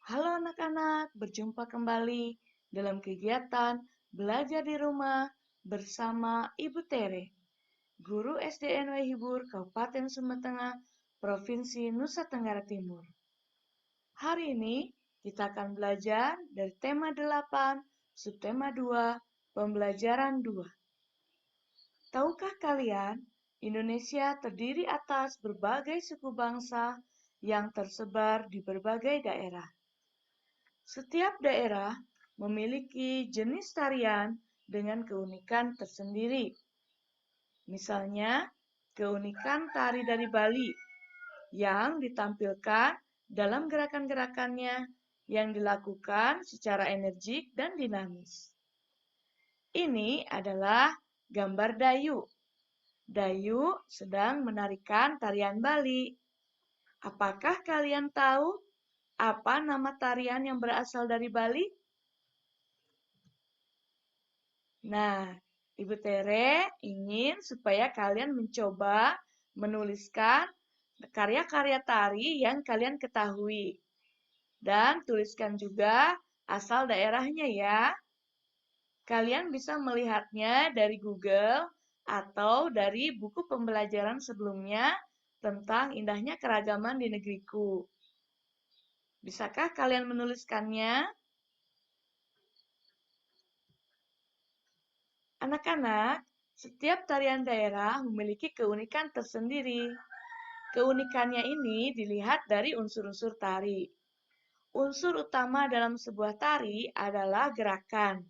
Halo anak-anak, berjumpa kembali dalam kegiatan belajar di rumah bersama Ibu Tere, Guru SDN Hibur Kabupaten Sumber Tengah, Provinsi Nusa Tenggara Timur. Hari ini kita akan belajar dari tema 8, subtema 2, pembelajaran 2. Tahukah kalian, Indonesia terdiri atas berbagai suku bangsa yang tersebar di berbagai daerah. Setiap daerah memiliki jenis tarian dengan keunikan tersendiri. Misalnya, keunikan tari dari Bali yang ditampilkan dalam gerakan-gerakannya yang dilakukan secara energik dan dinamis. Ini adalah gambar Dayu. Dayu sedang menarikan tarian Bali. Apakah kalian tahu apa nama tarian yang berasal dari Bali? Nah, Ibu Tere ingin supaya kalian mencoba menuliskan karya-karya tari yang kalian ketahui. Dan tuliskan juga asal daerahnya ya. Kalian bisa melihatnya dari Google atau dari buku pembelajaran sebelumnya tentang indahnya keragaman di negeriku. Bisakah kalian menuliskannya? Anak-anak, setiap tarian daerah memiliki keunikan tersendiri. Keunikannya ini dilihat dari unsur-unsur tari. Unsur utama dalam sebuah tari adalah gerakan,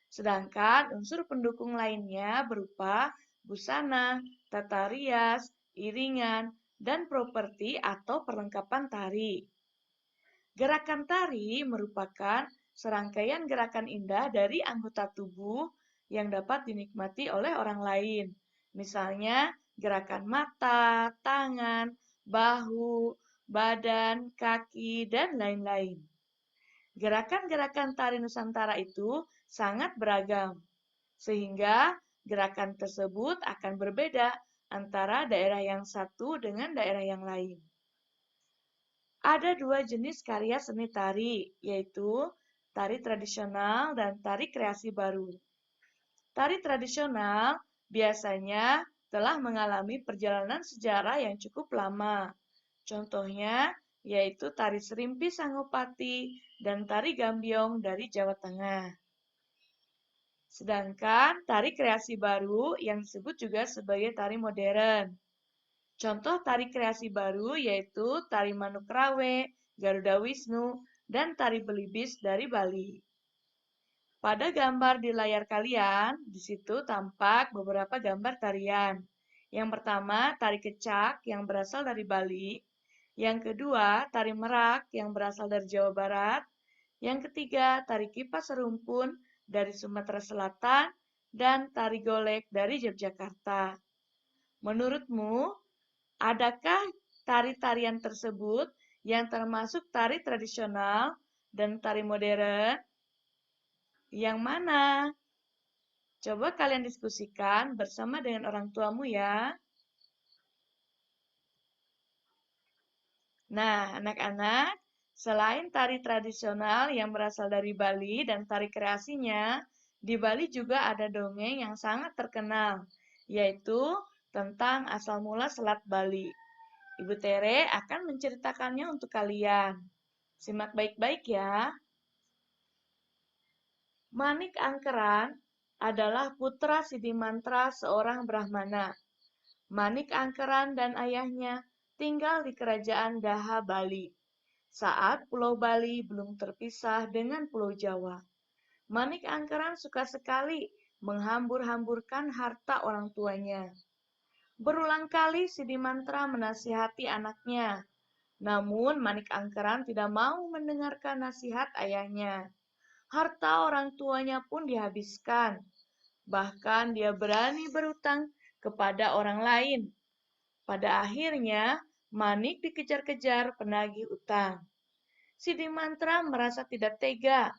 sedangkan unsur pendukung lainnya berupa busana, tata rias, iringan, dan properti atau perlengkapan tari. Gerakan tari merupakan serangkaian gerakan indah dari anggota tubuh yang dapat dinikmati oleh orang lain. Misalnya, gerakan mata, tangan, bahu, badan, kaki, dan lain-lain. Gerakan-gerakan tari Nusantara itu sangat beragam, sehingga gerakan tersebut akan berbeda antara daerah yang satu dengan daerah yang lain. Ada dua jenis karya seni tari, yaitu tari tradisional dan tari kreasi baru. Tari tradisional biasanya telah mengalami perjalanan sejarah yang cukup lama. Contohnya yaitu tari Serimpi Sangopati dan tari Gambyong dari Jawa Tengah. Sedangkan tari kreasi baru yang disebut juga sebagai tari modern. Contoh tari kreasi baru yaitu tari Manuk Rawe, Garuda Wisnu, dan tari Belibis dari Bali. Pada gambar di layar kalian, di situ tampak beberapa gambar tarian. Yang pertama, tari kecak yang berasal dari Bali. Yang kedua, tari merak yang berasal dari Jawa Barat. Yang ketiga, tari kipas serumpun dari Sumatera Selatan. Dan tari golek dari Yogyakarta. Menurutmu, adakah tari-tarian tersebut yang termasuk tari tradisional dan tari modern? Yang mana? Coba kalian diskusikan bersama dengan orang tuamu ya. Nah, anak-anak, selain tari tradisional yang berasal dari Bali dan tari kreasinya, di Bali juga ada dongeng yang sangat terkenal, yaitu tentang asal mula Selat Bali. Ibu Tere akan menceritakannya untuk kalian. Simak baik-baik ya. Manik Angkeran adalah putra Sidimantra seorang Brahmana. Manik Angkeran dan ayahnya tinggal di kerajaan Daha Bali saat Pulau Bali belum terpisah dengan Pulau Jawa. Manik Angkeran suka sekali menghambur-hamburkan harta orang tuanya. Berulang kali Sidimantra menasihati anaknya, namun Manik Angkeran tidak mau mendengarkan nasihat ayahnya. Harta orang tuanya pun dihabiskan. Bahkan dia berani berutang kepada orang lain. Pada akhirnya, Manik dikejar-kejar penagih utang. Sidimantra merasa tidak tega.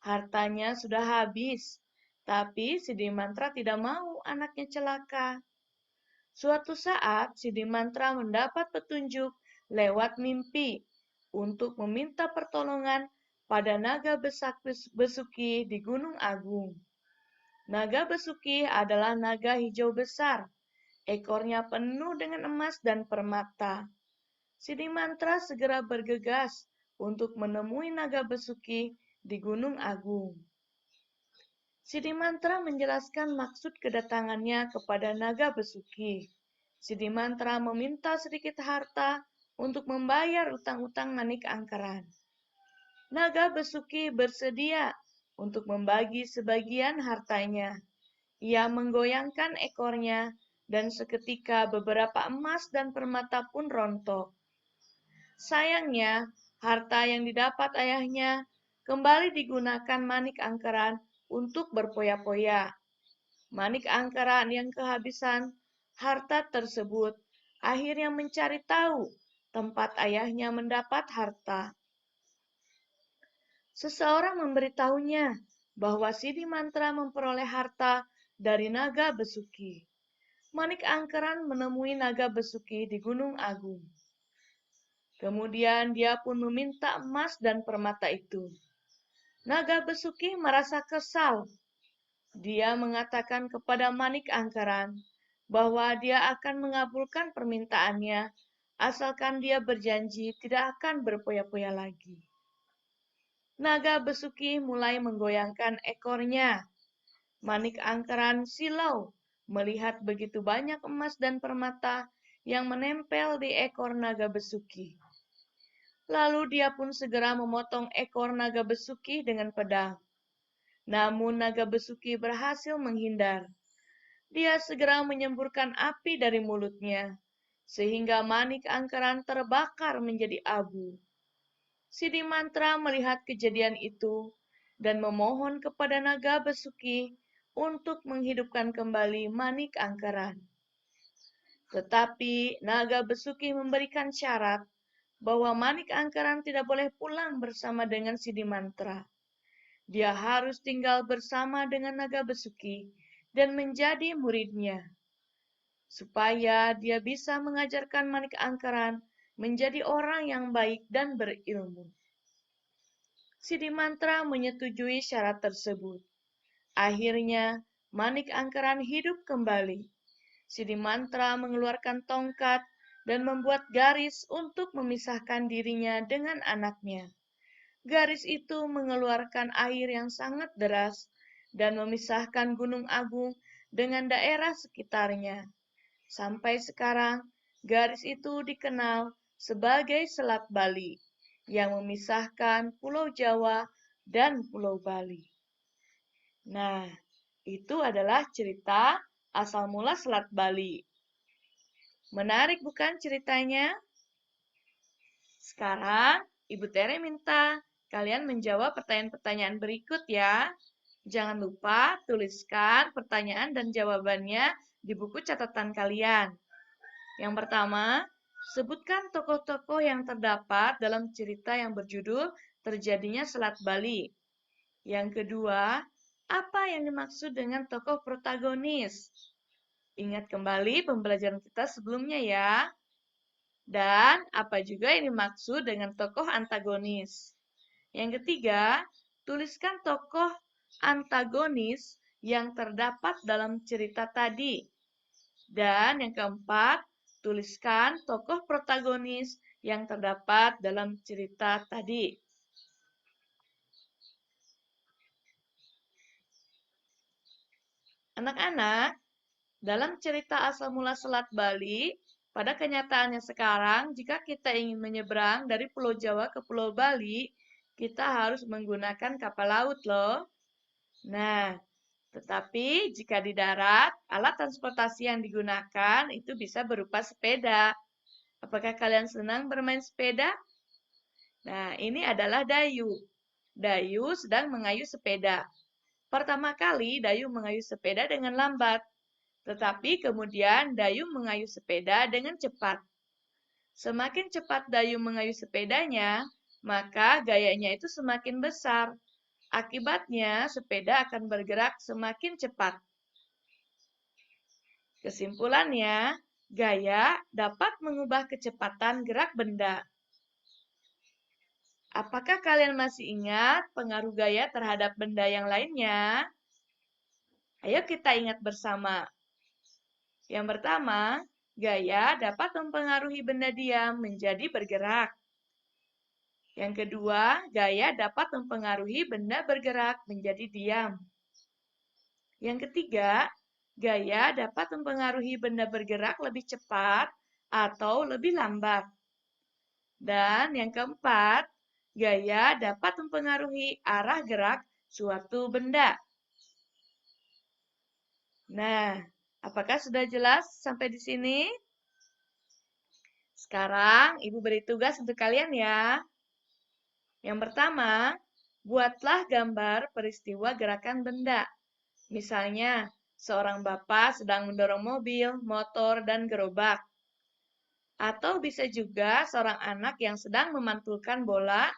Hartanya sudah habis. Tapi Sidimantra tidak mau anaknya celaka. Suatu saat, Sidimantra mendapat petunjuk lewat mimpi untuk meminta pertolongan pada naga besuki di Gunung Agung. Naga besuki adalah naga hijau besar. Ekornya penuh dengan emas dan permata. Siddhimantra segera bergegas untuk menemui naga besuki di Gunung Agung. Siddhimantra menjelaskan maksud kedatangannya kepada naga besuki. Siddhimantra meminta sedikit harta untuk membayar utang-utang Manik Angkeran. Naga besuki bersedia untuk membagi sebagian hartanya. Ia menggoyangkan ekornya, dan seketika beberapa emas dan permata pun rontok. Sayangnya, harta yang didapat ayahnya kembali digunakan Manik Angkeran untuk berpoya-poya. Manik Angkeran yang kehabisan harta tersebut akhirnya mencari tahu tempat ayahnya mendapat harta. Seseorang memberitahunya bahwa Siddhimantra memperoleh harta dari naga besuki. Manik Angkeran menemui naga besuki di Gunung Agung. Kemudian dia pun meminta emas dan permata itu. Naga besuki merasa kesal. Dia mengatakan kepada Manik Angkeran bahwa dia akan mengabulkan permintaannya asalkan dia berjanji tidak akan berpoya-poya lagi. Naga besuki mulai menggoyangkan ekornya. Manik Angkeran silau melihat begitu banyak emas dan permata yang menempel di ekor naga besuki. Lalu dia pun segera memotong ekor naga besuki dengan pedang. Namun naga besuki berhasil menghindar. Dia segera menyemburkan api dari mulutnya, sehingga Manik Angkeran terbakar menjadi abu. Siddhimantra melihat kejadian itu dan memohon kepada naga besuki untuk menghidupkan kembali Manik Angkeran. Tetapi naga besuki memberikan syarat bahwa Manik Angkeran tidak boleh pulang bersama dengan Siddhimantra. Dia harus tinggal bersama dengan naga besuki dan menjadi muridnya, supaya dia bisa mengajarkan Manik Angkeran menjadi orang yang baik dan berilmu. Siddhimantra menyetujui syarat tersebut. Akhirnya, Manik Angkeran hidup kembali. Siddhimantra mengeluarkan tongkat dan membuat garis untuk memisahkan dirinya dengan anaknya. Garis itu mengeluarkan air yang sangat deras dan memisahkan Gunung Agung dengan daerah sekitarnya. Sampai sekarang, garis itu dikenal sebagai Selat Bali, yang memisahkan Pulau Jawa dan Pulau Bali. Nah, itu adalah cerita asal mula Selat Bali. Menarik bukan ceritanya? Sekarang, Ibu Tere minta kalian menjawab pertanyaan-pertanyaan berikut ya. Jangan lupa tuliskan pertanyaan dan jawabannya di buku catatan kalian. Yang pertama, sebutkan tokoh-tokoh yang terdapat dalam cerita yang berjudul Terjadinya Selat Bali. Yang kedua, apa yang dimaksud dengan tokoh protagonis? Ingat kembali pembelajaran kita sebelumnya ya. Dan apa juga yang dimaksud dengan tokoh antagonis? Yang ketiga, tuliskan tokoh antagonis yang terdapat dalam cerita tadi. Dan yang keempat, tuliskan tokoh protagonis yang terdapat dalam cerita tadi. Anak-anak, dalam cerita asal mula Selat Bali, pada kenyataannya sekarang, jika kita ingin menyeberang dari Pulau Jawa ke Pulau Bali, kita harus menggunakan kapal laut loh. Nah, tetapi jika di darat, alat transportasi yang digunakan itu bisa berupa sepeda. Apakah kalian senang bermain sepeda? Nah, ini adalah Dayu. Dayu sedang mengayuh sepeda. Pertama kali Dayu mengayuh sepeda dengan lambat, tetapi kemudian Dayu mengayuh sepeda dengan cepat. Semakin cepat Dayu mengayuh sepedanya, maka gayanya itu semakin besar. Akibatnya, sepeda akan bergerak semakin cepat. Kesimpulannya, gaya dapat mengubah kecepatan gerak benda. Apakah kalian masih ingat pengaruh gaya terhadap benda yang lainnya? Ayo kita ingat bersama. Yang pertama, gaya dapat mempengaruhi benda diam menjadi bergerak. Yang kedua, gaya dapat mempengaruhi benda bergerak menjadi diam. Yang ketiga, gaya dapat mempengaruhi benda bergerak lebih cepat atau lebih lambat. Dan yang keempat, gaya dapat mempengaruhi arah gerak suatu benda. Nah, apakah sudah jelas sampai di sini? Sekarang, Ibu beri tugas untuk kalian ya. Yang pertama, buatlah gambar peristiwa gerakan benda. Misalnya, seorang bapak sedang mendorong mobil, motor, dan gerobak. Atau bisa juga seorang anak yang sedang memantulkan bola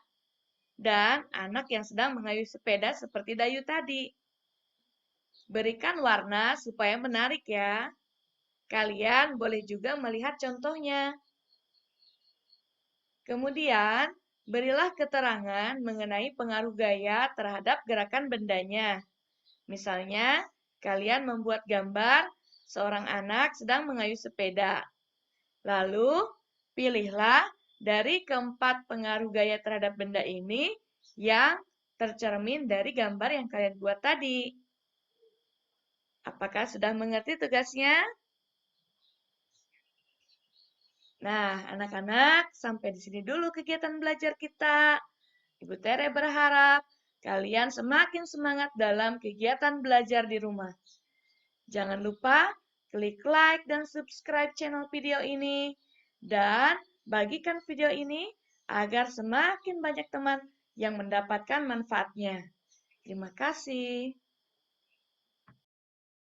dan anak yang sedang mengayuh sepeda seperti Dayu tadi. Berikan warna supaya menarik ya. Kalian boleh juga melihat contohnya. Kemudian, berilah keterangan mengenai pengaruh gaya terhadap gerakan bendanya. Misalnya, kalian membuat gambar seorang anak sedang mengayuh sepeda. Lalu, pilihlah dari keempat pengaruh gaya terhadap benda ini yang tercermin dari gambar yang kalian buat tadi. Apakah sudah mengerti tugasnya? Nah, anak-anak, sampai di sini dulu kegiatan belajar kita. Ibu Tere berharap kalian semakin semangat dalam kegiatan belajar di rumah. Jangan lupa klik like dan subscribe channel video ini. Dan bagikan video ini agar semakin banyak teman yang mendapatkan manfaatnya. Terima kasih.